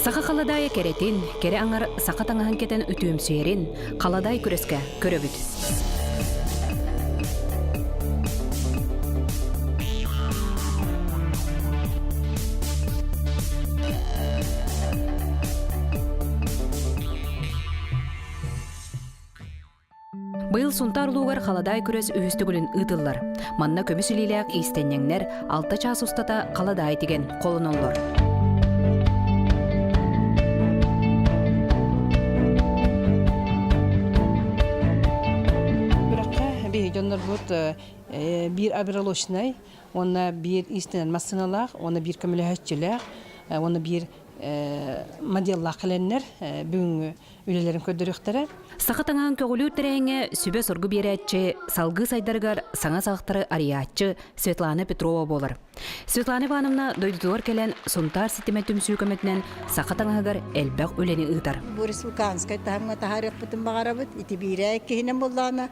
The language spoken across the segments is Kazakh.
Саха қаладайы керетин, кере аңар сақа таңахан кетін үтімсуерин, қаладай күреске көрөбіт. Быйыл сунтар лугар қаладай күрес үхістігілін ұтылар. Манна көміс үліләк истеннеңнер 6 час устата қаладай теген қолын олар. Бираққа бейгенлер бұд бір абиралошынай, оны бір истенен масыналақ, оны бір көмілі оны бір моделлақ кіленнер бүгінгі үлелерін көдіріқтері. Сақатаңан көгілі тірәңе сүбе сұрғы берәтчі, салғы сайдарғар саңа сақтары ариятчы Светлана Петрова болар. Светлана Ивановна дойдутуар келен сунтар сетеме түмсүү көметінен сақатаңағар әлбәқ өлені ұйтар. Бұл республиканскай тағымға тағарық бұтын бағарабыт, ити бейрәк кейінен болдағына.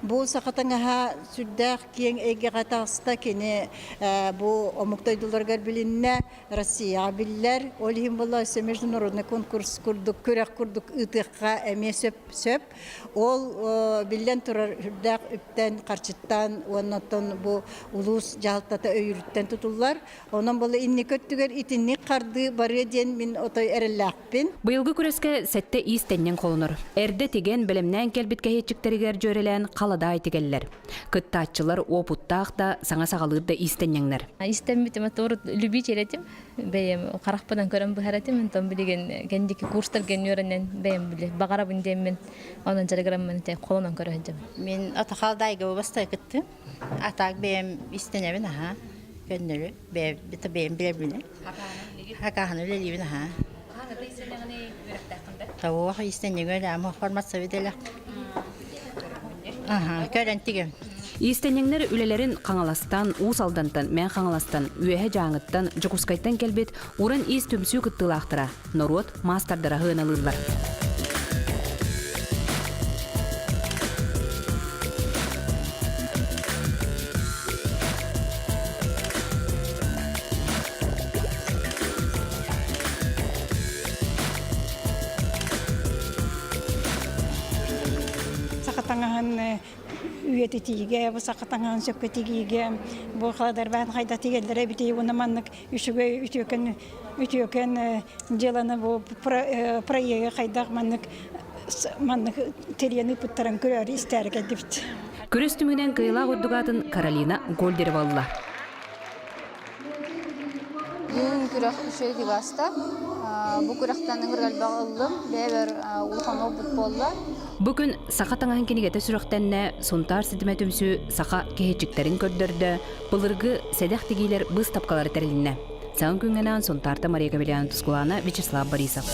Бұл сақатаңаға сүрдәқ кейін әйге қатағыста кені бұл омықтойдыларғар білінне Россия білілер. Олығын болла Всемирный народный конкурс күрдік, көрәк күрдік ұтыққа әме сөп. Ол білден тұрар үрдәқ үптен, қарчыттан, оннаттан бұл ұлыс жағылтата өйіріттен тұтылар. Онан болы инне көттігер итінні қарды бары ден мен отой әріләқпен. Бұйылғы күреске сәтті истеннен қолыныр. Әрді теген білімнен кәлбітке хетчіктерігер жөрелен қалада айтығелілер. Күттатчылар опуттақ да саңа сағалырды истенненлер. Истен бітім әті любить еретім. Бәйім қарақпадан көрім бұхаратым. Мен білеген кәндекі курстар ген өрінен бәйім білі. Бағара бүнден мен онын жарығырамын қолынан көріп. Мен атақалдайғы бастай күтті. Атақ бәйім истенебін аға. Gönlülü, benim bilebilir. Hakan öyle değil ha. Hangi istediğini öğrettiğinde? Tavuğu istediğini öyle ama format seviyeler. Aha, garanti. Истеннеңнер үлелерін қаңаластан, усалдантан, мен қаңаластан, үйәе жаңыттан, жүкускайттан келбет, урын ис түмсүү күттілақтыра. Норот мастардыра ғыналылар. Сақатаңахан үйеті тиге, бұл сақатаңахан сөпке тигеге, бұл қаладар бән қайда тигелдері бітей, оны маннық үшіге үтіөкен деланы бұл проеге қайдақ маннық терені бұттаран көрері істәрі кәдіпті. Күрес түмінен қиыла ғуддығатын Каролина Гольдервалла. Бүгін күрек үшөйді баста. Бұл күректен үңіргіл бағылым, бәбір ұлған обыт болла. Бүгін сақа таңағын кенегеті сүріқтенне сунтар сетіме түмсі сақа кехетчіктерін көрдірді, бұлырғы сәдәқ тегейлер бұз тапқалары тәрілінне. Саңын күнгенен сунтарта Мария Кабелян Тускулана, Вячеслав Борисов.